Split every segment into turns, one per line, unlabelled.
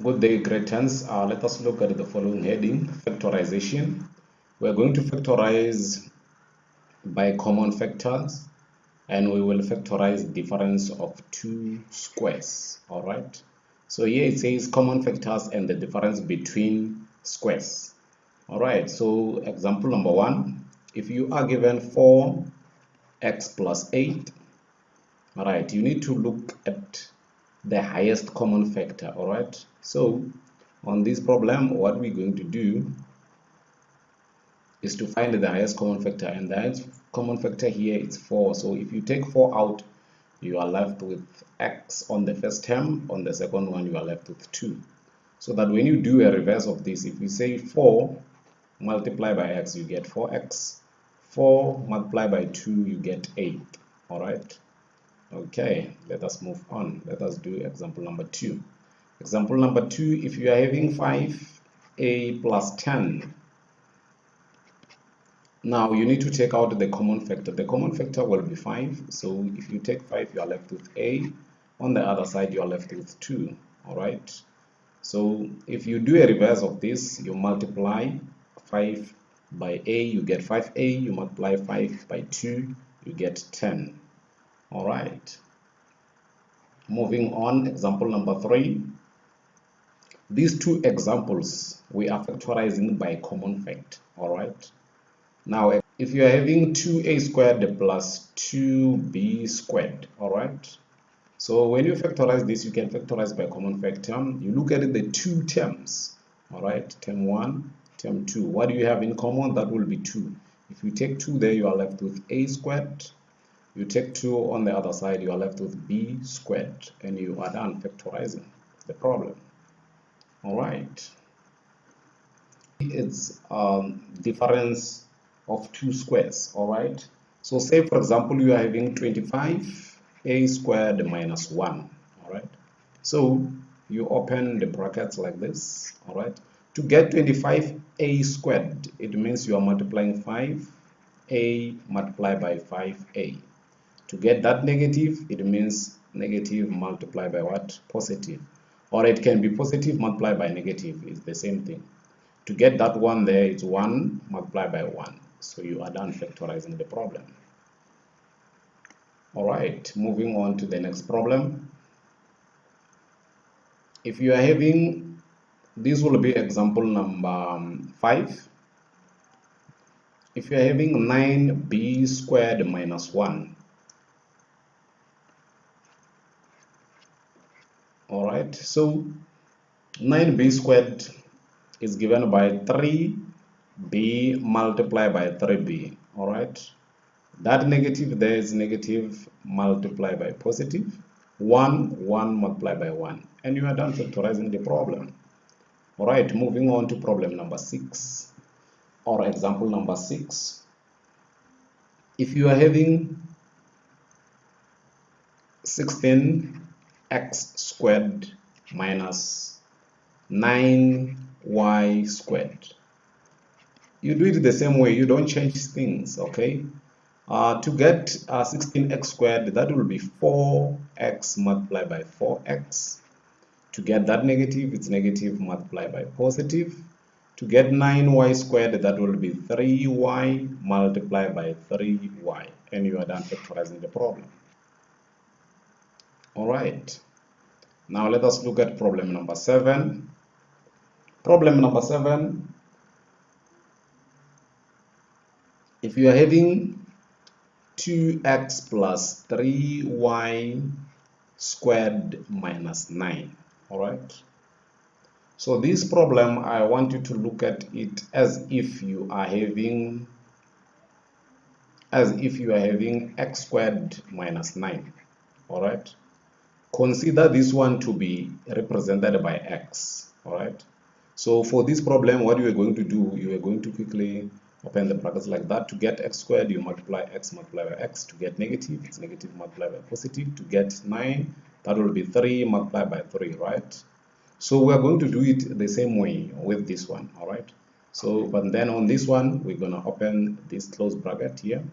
Good day, greetings. Let us look at the following heading, factorization. We're going to factorize by common factors, and we will factorize difference of two squares. All right. So here it says common factors and the difference between squares. All right. So example number 1, if you are given 4x plus 8, all right, you need to look at the highest common factor. All right. So on this problem, what we're going to do is to find the highest common factor, and the highest common factor here is 4. So if you take 4 out, you are left with x on the first term. On the second one, you are left with 2. So that when you do a reverse of this, if you say 4 multiplied by x, you get 4x. 4 multiplied by 2, you get 8. All right. Okay, let us move on. Let us do example number 2. Example number 2, if you are having 5a plus 10, now you need to take out the common factor. The common factor will be 5. So if you take 5, you are left with a. On the other side, you are left with 2. All right. So if you do a reverse of this, you multiply 5 by a, you get 5a. You multiply 5 by 2, you get 10. All right. Moving on, example number 3. These two examples, we are factorizing by common factor. All right. Now, if you are having 2a squared plus 2b squared, all right. So when you factorize this, you can factorize by common factor. You look at the two terms, all right. Term 1, term 2. What do you have in common? That will be 2. If you take 2 there, you are left with a squared. You take 2 on the other side, you are left with b squared, and you are done factorizing the problem. All right. It's difference of two squares. All right. So say for example you are having 25a squared minus 1. All right. So you open the brackets like this. All right. To get 25a squared, it means you are multiplying 5a multiplied by 5a. To get that negative, it means negative multiplied by what? Positive. Or it can be positive multiplied by negative. It's the same thing. To get that one there, it's 1 multiplied by 1. So you are done factorizing the problem. All right, moving on to the next problem. If you are having, this will be example number 5. If you are having 9b squared minus 1. All right, so 9b squared is given by 3b multiplied by 3b. All right. That negative there is negative multiplied by positive. 1 multiplied by 1. And you are done factorizing the problem. All right, moving on to problem number 6, or example number 6. If you are having 16x squared minus 9y squared. You do it the same way. You don't change things, okay? To get 16x squared, that will be 4x multiplied by 4x. To get that negative, it's negative multiplied by positive. To get 9y squared, that will be 3y multiplied by 3y. And you are done factorizing the problem. All right. Now let us look at problem number 7. Problem number 7. If you are having 2x plus 3y squared minus 9. All right. So this problem, I want you to look at it as if you are having x squared minus 9. All right. Consider this one to be represented by x. All right. So for this problem, what you are going to do, you are going to quickly open the brackets like that. To get x squared, you multiply x multiplied by x. To get negative, it's negative multiplied by positive. To get 9, that will be 3 multiplied by 3, right? So we are going to do it the same way with this one, all right? So, but then on this one, we're going to open this closed bracket here.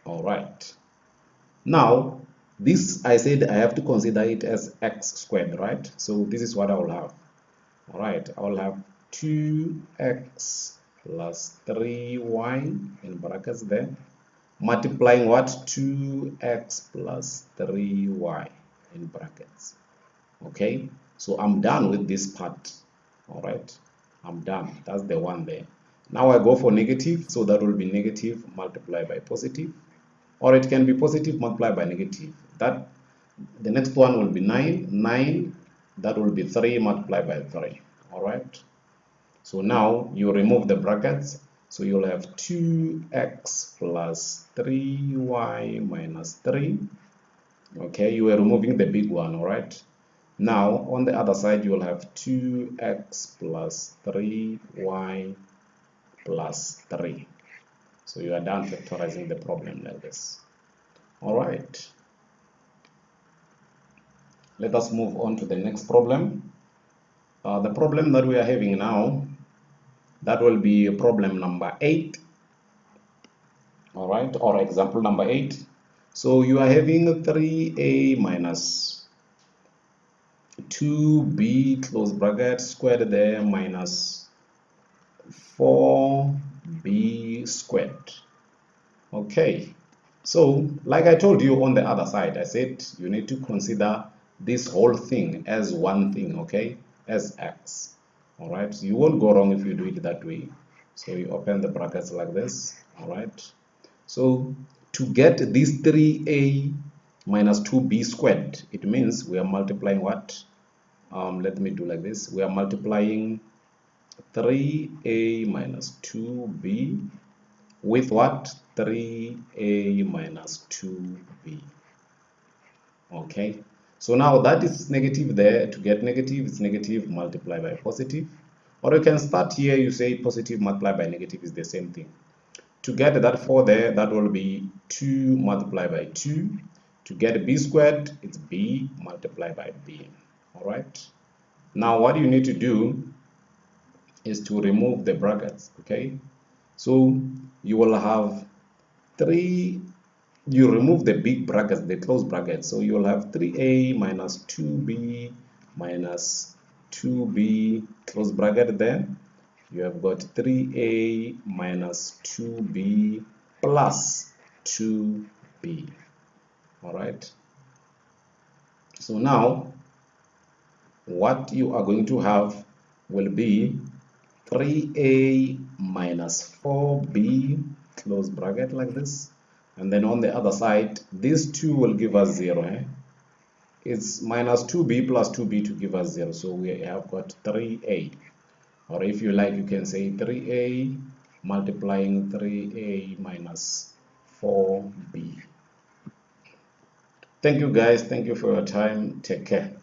All right. Now, This, I said I have to consider it as x squared, right? So this is what I will have. All right, I will have 2x plus 3y in brackets there, multiplying what? 2x plus 3y in brackets. Okay, so I'm done with this part. All right, I'm done. That's the one there. Now I go for negative, so that will be negative multiplied by positive, or it can be positive multiplied by negative. That the next one will be 9, that will be 3 multiplied by 3. All right, so now you remove the brackets, so you'll have 2x plus 3y minus 3. Okay, you are removing the big one. All right, now on the other side you'll have 2x plus 3y plus 3. So you are done factorizing the problem like this. All right, let us move on to the next problem. The problem that we are having now, that will be problem number 8. All right, or example number 8. So you are having 3a minus 2b close bracket squared there minus 4b squared. Okay, so like I told you on the other side, I said you need to consider this whole thing as one thing, okay, as x. All right, so you won't go wrong if you do it that way. So you open the brackets like this. All right, so to get this 3a minus 2b squared, it means we are multiplying what? Let me do like this. We are multiplying 3a minus 2b with what? 3a minus 2b. Okay, so now that is negative there. To get negative, it's negative multiplied by positive. Or you can start here, you say positive multiplied by negative is the same thing. To get that 4 there, that will be 2 multiplied by 2. To get b squared, it's b multiplied by b. All right, now what you need to do is to remove the brackets. Okay, so you will have 3, you remove the big brackets, the closed brackets, so you will have 3a minus 2b minus 2b close bracket there. You have got 3a minus 2b plus 2b. All right, so now what you are going to have will be 3a minus 4b close bracket like this, and then on the other side these two will give us 0. It's minus 2b plus 2b to give us 0, so we have got 3a, or if you like you can say 3a multiplying 3a minus 4b. Thank you guys, thank you for your time, take care.